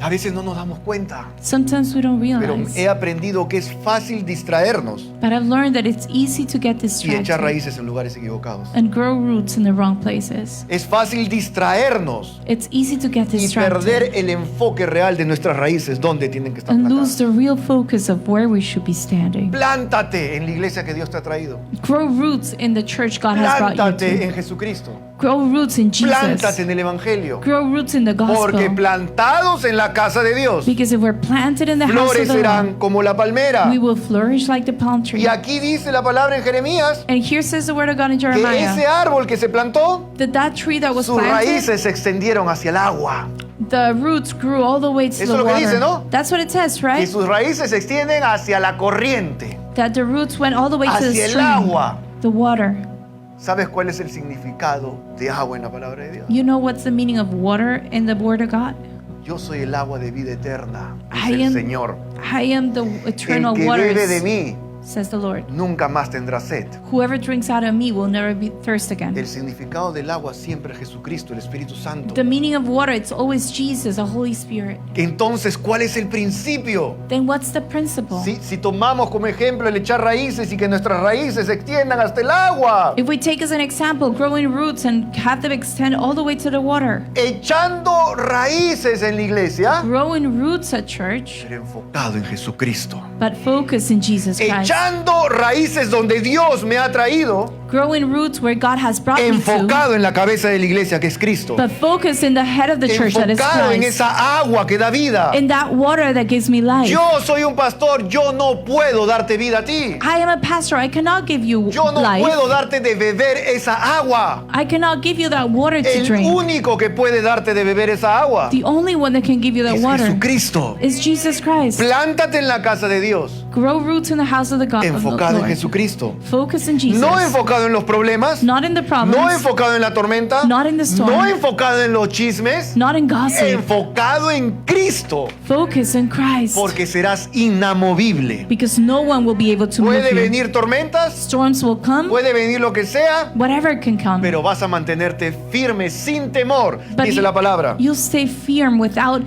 A veces no nos damos cuenta, Sometimes we don't pero realize. he aprendido que es fácil distraernos But I've learned that it's easy to get y echar distracted raíces en lugares equivocados. and grow roots in the wrong places. Es fácil distraernos It's easy to get y perder distracted el enfoque real de nuestras raíces, donde tienen que estar and lose plantadas. the real focus of where we should be standing. Plántate en la iglesia que Dios te ha traído. Grow roots in the church God has brought you Plántate to. en Jesucristo. Grow roots in Plántate Jesus. en el Evangelio. Grow roots in the Porque gospel. plantados en la casa de Dios, Because if we're planted in the house of the florecerán Lord, como la palmera. we will flourish like the palm tree. Y aquí dice la palabra en Jeremías And here says the word of God in que ese Jeremiah árbol que se plantó, that tree that was sus planted, raíces se extendieron hacia el agua. the roots grew all the way to Eso the es lo que water. dice, ¿no? That's what it says, Que right? sus raíces se extienden hacia la corriente, That the roots went all the way to the hacia el stream, agua. the water. ¿Sabes cuál es el significado de agua en la palabra de Dios? You know what's the meaning of water in the word of God? Yo soy el agua de vida eterna, I dice el am- Señor. I am the El eternal que bebe de waters, mí says the Lord. nunca más tendrá sed. Whoever drinks out of me will never be thirst again. El significado del agua siempre es Jesucristo, el Espíritu Santo. The meaning of water, it's always Jesus, the Holy Spirit. Entonces, ¿cuál es el principio? Then what's the principle? Si tomamos como ejemplo el echar raíces y que nuestras raíces se extiendan hasta el agua, If we take as an example growing roots and have them extend all the way to the water, echando raíces en la iglesia, growing roots at church, pero enfocado en Jesucristo. but focus in Jesus Christ. Echando raíces donde Dios me ha traído, Growing roots where God has brought me to. Enfocado en la cabeza de la iglesia que es Cristo. But focus in the head of the church that is Enfocado en Christ. esa agua que da vida. In that water that gives me life. Yo soy un pastor, yo no puedo darte vida a ti. I am a pastor. I cannot give you Yo no life. puedo darte de beber esa agua. I cannot give you that water to El drink. único que puede darte de beber esa agua The only one that can give you that es water Jesucristo. is Jesus Christ. Plántate en la casa de Dios, Grow roots in the house of the God. enfocado en Lord. Jesucristo. Focus in Jesus. No enfocado en los problemas, Not in the problems. no enfocado en la tormenta, Not in the storm. no enfocado en los chismes, Not in gossip. enfocado en Cristo, Focus in Christ. porque serás inamovible. Because no one will be able to move Puede you. venir tormentas, Storms will come. puede venir lo que sea, Whatever can come. pero vas a mantenerte firme sin temor, But dice la palabra. you'll stay firm without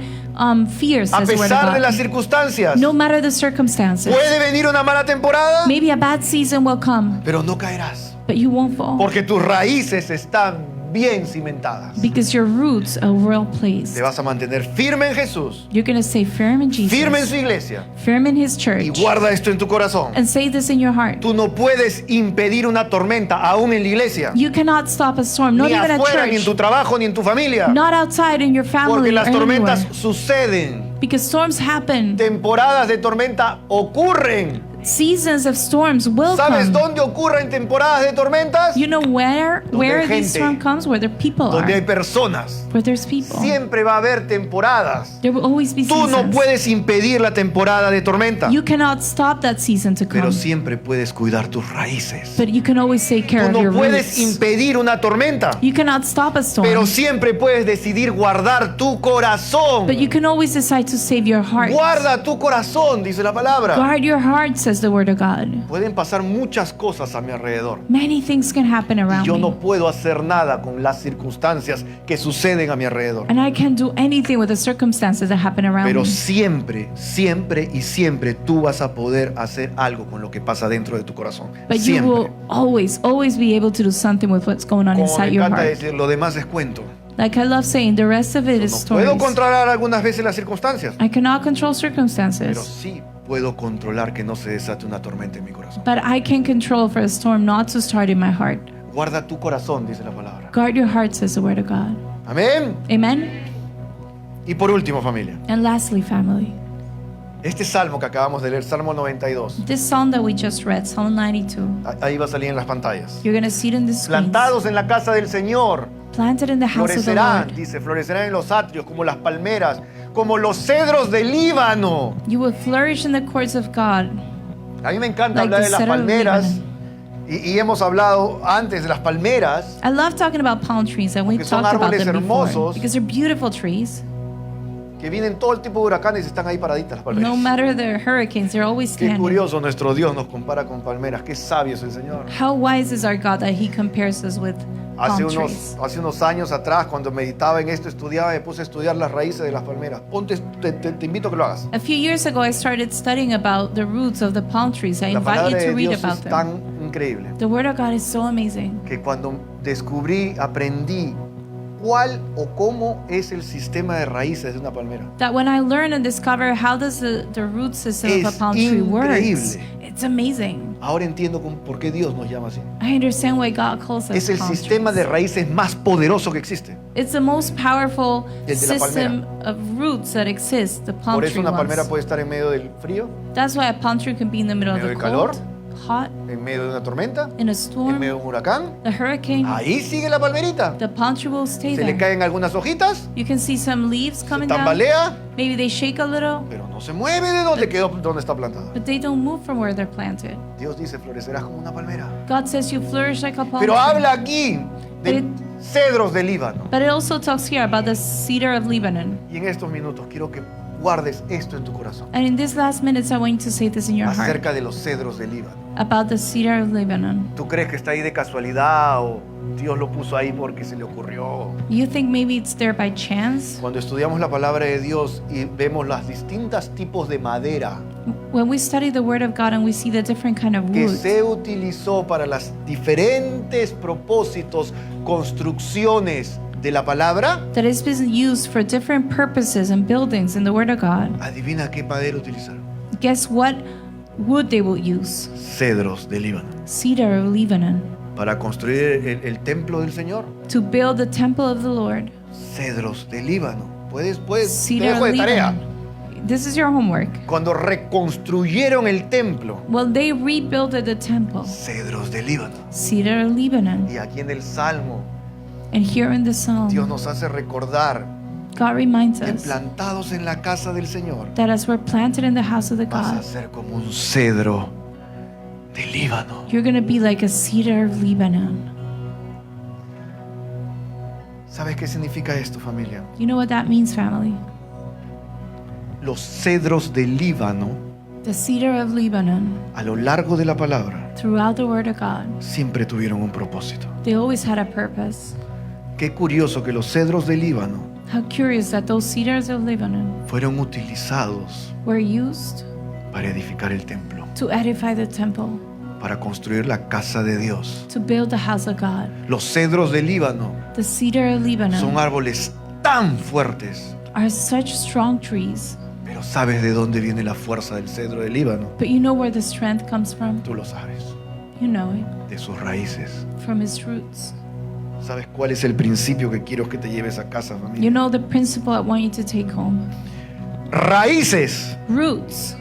fear, A says the word pesar of de las God. circunstancias, No matter the circumstances. puede venir una mala temporada, Maybe a bad season will come, pero no caerás, but you won't fall. porque tus raíces están bien cimentadas. Because your roots are well placed. Te vas a mantener firme en Jesús, You're going to stay firm in Jesus. firme en su iglesia, Firm in His y church. guarda esto en tu corazón. And say this in your heart. Tú no puedes impedir una tormenta aún en la iglesia, You cannot stop a storm, not ni even at afuera, ni en tu church. trabajo, ni en tu familia, Not outside in your porque family or las tormentas anywhere. suceden. Because storms happen. Temporadas de tormenta ocurren. Seasons of storms will ¿Sabes come. dónde ocurren temporadas de tormentas? You know where hay this gente. storm comes? Where the people Donde hay are. personas. Where there's people. Siempre va a haber temporadas. There will always be Tú no seasons. puedes impedir la temporada de tormenta, You cannot stop that season to pero come. siempre puedes cuidar tus raíces. But you can always take care Tú of your no puedes roots. impedir una tormenta, You cannot stop a storm. pero siempre puedes decidir guardar tu corazón. But you can always decide to save your heart. Guarda tu corazón, dice la palabra. Guard your heart, says the word of God. Pueden pasar muchas cosas a mi alrededor. Many things can happen Y around yo me. no puedo hacer nada con las circunstancias que suceden a mi alrededor. And I can't do anything with the circumstances that happen around Pero me. siempre, siempre y siempre tú vas a poder hacer algo con lo que pasa dentro de tu corazón. But you will Siempre. always be able to do something with what's going on Como me inside your encanta heart. decir, lo demás es cuento. Like I love saying, the rest of it is No puedo stories. controlar algunas veces las circunstancias, I cannot control pero circumstances, sí puedo controlar que no se desate una tormenta en mi corazón. but I can control for a storm not to start in my heart. Guarda tu corazón, dice la palabra. Guard your heart, says the word of God. Amén. Amen. Y por último, familia, And lastly, family, este salmo que acabamos de leer, Salmo 92, this psalm that we just read, Psalm 92, ahí va a salir en las pantallas. you're going to see it in the screen. Plantados en la casa del Señor, Planted in the house of the florecerán, Lord. dice, florecerán en los atrios como las palmeras, como los cedros del Líbano. You will flourish in the courts of God. A mí me encanta Like hablar the de las cedar of palmeras y hemos hablado antes de las palmeras, I love talking about palm trees, and we've Porque son talked about árboles them before hermosos. because they're beautiful trees. que vienen todo el tipo de huracanes y están ahí paraditas las palmeras. No matter the hurricanes, they're always Qué standing. curioso, nuestro Dios nos compara con palmeras. Qué sabio es el Señor. How wise is our God that He compares us with palm trees? Hace unos años atrás, cuando meditaba en esto, estudiaba, me puse a estudiar las raíces de las palmeras. Te invito a que lo hagas. A few years ago, I started studying about the roots of the palm trees. I La invite palabra you to de read Dios about es them. tan increíble The Word of God is so amazing que cuando aprendí cuál o cómo es el sistema de raíces de una palmera. that when I learn and discover how does the root system of a palm tree works, increíble. it's amazing. Ahora entiendo por qué Dios nos llama así. I understand why God calls us Es el palm sistema de trees. raíces más poderoso que existe. It's the most powerful El de la system of roots that exists, the palm Por eso tree una palmera ones. puede estar en medio del frío, That's why a palm tree can be in the middle of medio the del calor. cold, hot, en medio de una tormenta, in a en storm, medio de un huracán. the hurricane. Ahí sigue la palmerita. The palm tree will stay Se le there. caen algunas hojitas, You can see some leaves se coming down. tambalea, Maybe they shake a little, pero no se mueve de donde quedó, donde está plantada. but they don't move from where they're planted. Dios dice, florecerás como una palmera. God says you flourish like a palm Pero tree. habla aquí de But it- cedros de Líbano. But it also talks here about the cedar of Lebanon. Y en estos minutos quiero que guardes esto en tu corazón. And in these last minutes, I want you to say this in your heart Acerca de los cedros de Líbano. about the cedar of Lebanon. ¿Tú crees que está ahí de casualidad o Dios lo puso ahí porque se le ocurrió? You think maybe it's there by chance? Cuando estudiamos la palabra de Dios y vemos las distintas tipos de madera When we study the Word of God and we see the different kind of que wood se utilizó para los diferentes propósitos, construcciones de la palabra, that has been used for different purposes and buildings in the Word of God, adivina qué madera utilizaron. guess what wood they will use? Cedros de Líbano. Cedar of Lebanon. para construir el templo del Señor. to build the temple of the Lord. Cedros de Líbano. Te Cedar dejo of de tarea. Lebanon. This is your homework. Cuando reconstruyeron el templo, Well, they rebuilt the temple. cedros de Líbano. Cedar of Lebanon. Y aquí en el Salmo, And here in the psalm, Dios nos hace recordar God reminds que us plantados en la casa del Señor, that as we're planted in the house of the vas a God, ser como un cedro de Líbano. you're going to be like a cedar of Lebanon. ¿Sabes qué significa esto, familia? You know what that means, family? Los cedros de Líbano, The cedar of Lebanon, a lo largo de la palabra, throughout the word of God, siempre tuvieron un propósito. they always had a purpose. Qué curioso que los cedros de Líbano How curious that those cedars of Lebanon fueron utilizados were used para edificar el templo, to edify the temple, para construir la casa de Dios. to build the house of God. Los cedros de Líbano The cedar of son Lebanon árboles tan fuertes, are such strong trees, pero ¿sabes de dónde viene la fuerza del cedro de Líbano? but you know where the strength comes from? Tú lo sabes, You know it, de sus raíces. from its roots. ¿Sabes cuál es el principio que quiero que te lleves a casa, You familia? know the principle I want you to take home. Raíces, Roots.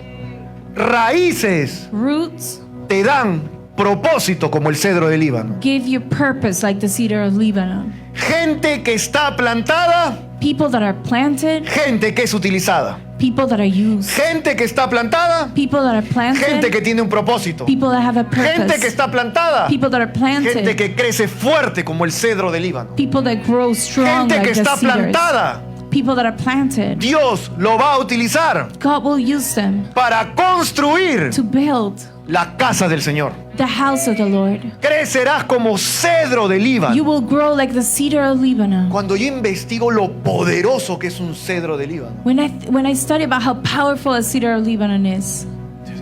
raíces Roots te dan propósito como el cedro de Líbano. give you purpose like the cedar of Lebanon. Gente que está plantada, People that are planted, gente que es utilizada. people that are used, Gente que está plantada, people that are gente que planted, tiene un propósito. people that have a Gente que purpose, está plantada, people that are gente planted, que crece fuerte como el cedro de Líbano. people that grow strong Gente que like the está cedars, plantada, people that are planted. Dios lo va a utilizar God will use them para construir to build la casa del Señor. the house of the Lord. Crecerás como cedro de You Líbano. will grow like the cedar of Lebanon. Cuando yo investigo lo poderoso que es un cedro de Líbano, When I study about how powerful a cedar of Lebanon is,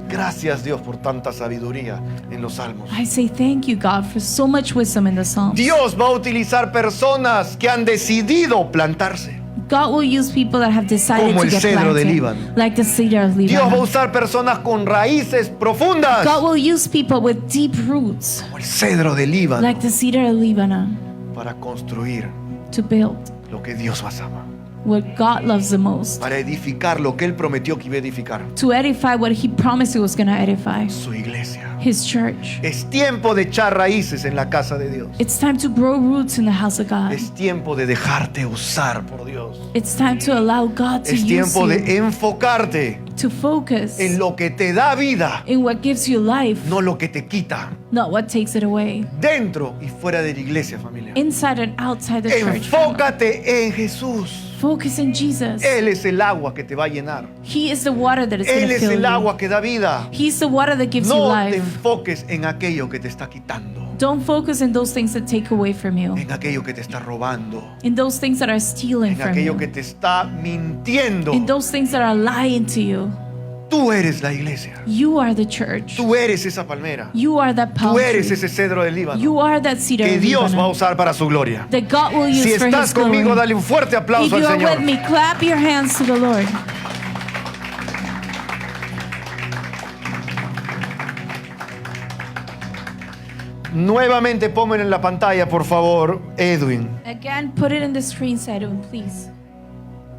gracias Dios por tanta sabiduría en los salmos. I say thank you, God, for so much wisdom in the Psalms. Dios va a utilizar personas que han decidido plantarse. God will use people that have decided Como to el get cedro de planted, Líbano. like the cedar of Dios va a Lebanon. usar personas con raíces profundas, God will use people with deep roots, como el cedro de Líbano, like the cedar of Lebanon, para construir to build lo que Dios más ama, what God loves the most, para edificar lo que Él prometió que iba a edificar, to edify what He promised He was going to edify, su iglesia. His church. Es tiempo de echar raíces en la casa de Dios. It's time to grow roots in the house of God. Es tiempo de dejarte usar por Dios. It's time to allow God to Es use tiempo you, de enfocarte to focus en lo que te da vida, in what gives you life, no lo que te quita, not what takes it away, dentro y fuera de la iglesia, familia. inside and outside the church. Enfócate en Jesús. Focus in Jesus. Él es el agua que te va a llenar. He is the water that is going Él to es fill el you. agua que da vida. He's the water that gives you No te life. enfoques en aquello que te está quitando, Don't focus in those things that take away from you, en aquello que te está robando, in those things that are stealing en from aquello you, que te está mintiendo. in those things that are lying to you. Tú eres la iglesia. You are the church. Tú eres esa palmera. You are that palm Tú eres tree. ese cedro del Líbano You are that cedar que of Dios va a Lebanon usar para su gloria. that God will use Si for estás His glory. conmigo, dale un fuerte If aplauso al you are Señor. with me, clap your hands to the Lord. Nuevamente ponme en la pantalla, por favor, Edwin. Again, put it in the screen, Edwin, please.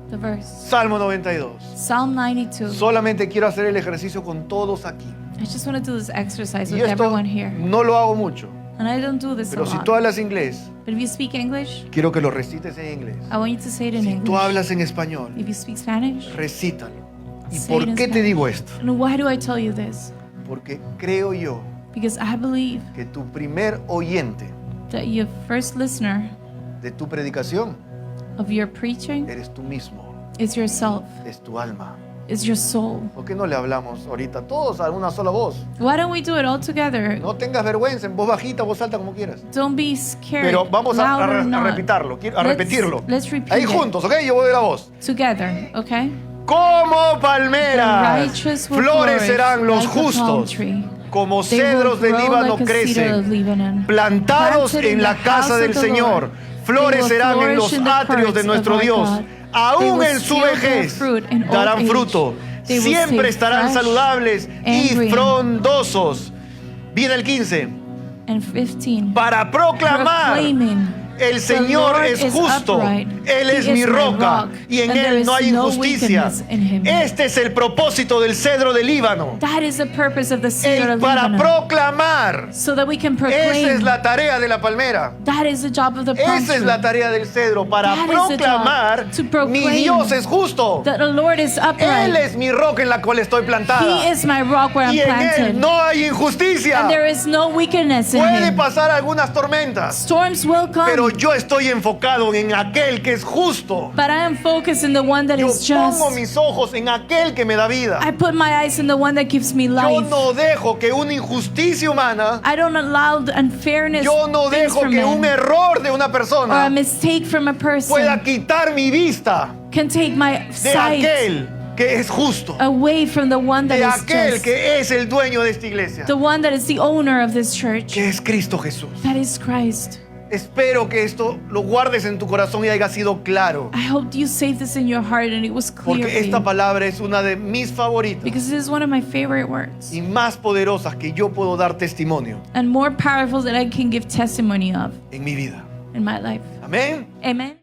The verse. Salmo 92. Psalm 92. Solamente quiero hacer el ejercicio con todos aquí. I just want to do this exercise Y with esto everyone here. no lo hago mucho, And I don't do this a pero si lot. tú hablas inglés, But if you speak English, quiero que lo recites en inglés. I want you to say it in Si English. tú hablas en español, If you speak Spanish, recítalo. ¿Y say por it in qué te Spanish. digo esto? And why do I tell you this? Porque creo yo Because I believe que tu primer oyente that your first listener de tu predicación of your preaching eres tú mismo, is yourself, es tu alma. is your soul. ¿Por qué no le hablamos ahorita todos a una sola voz? Why don't we do it all together? No tengas vergüenza, en voz bajita, voz alta, como quieras. Don't be scared. Pero vamos a loud or a not. repetirlo, a repetirlo. Let's repeat Ahí it juntos, ¿ok? Yo voy de la voz. together, okay? Como The palmeras righteous will florecerán flourish los like a palm justos, tree. como They will cedros de grow Líbano like a cedar of crecen, Lebanon. plantados Planted en in la the casa house del of the Señor, Lord. florecerán They will en los flourish in the atrios de courts nuestro of our Dios. God. They Aún will en su still bear vejez fruit in old darán age. fruto. They will Siempre stay estarán fresh saludables and y green. frondosos. Viene el 15. and 15. para proclamar: Proclaiming, el Señor Lord es is justo, upright. Él es He mi is my roca, rock, y en and there Él is no hay no injusticia. wickedness in him. Este es el propósito del cedro del Líbano, That is the purpose of the cedar of para Lebanon, proclamar. so that we can Esa proclaim. es la tarea de la palmera. That is the job of the palm Esa es tree. la tarea del cedro, para That is the job, proclamar: to proclaim mi Dios es justo. that the Lord is Él upright. es mi roca en la cual estoy plantada. He is my rock where I'm Y en planted. Él no hay injusticia. And there is no wickedness in Puede him. pasar algunas tormentas, Storms will come, pero yo estoy enfocado en aquel que es justo. but I am focused in the one that Yo is pongo just. mis ojos en aquel que me da vida. I put my eyes in the one that gives me Yo life. no dejo que una injusticia humana, I don't allow the unfairness yo no things dejo from que un men, error de una or a persona mistake from a pueda person quitar mi vista can take my de sight aquel que es justo, away from the one that de is aquel just, que es el dueño de esta iglesia, the one that is the owner of this church. que es Cristo Jesús. That is Christ. Espero que esto lo guardes en tu corazón y haya sido claro, I hope you saved this in your heart and it was clear porque for esta you, palabra es una de mis favoritas because this is one of my favorite words y más poderosas que yo puedo dar testimonio and more powerful that I can give testimony of en mi vida. in my life. Amén. Amen.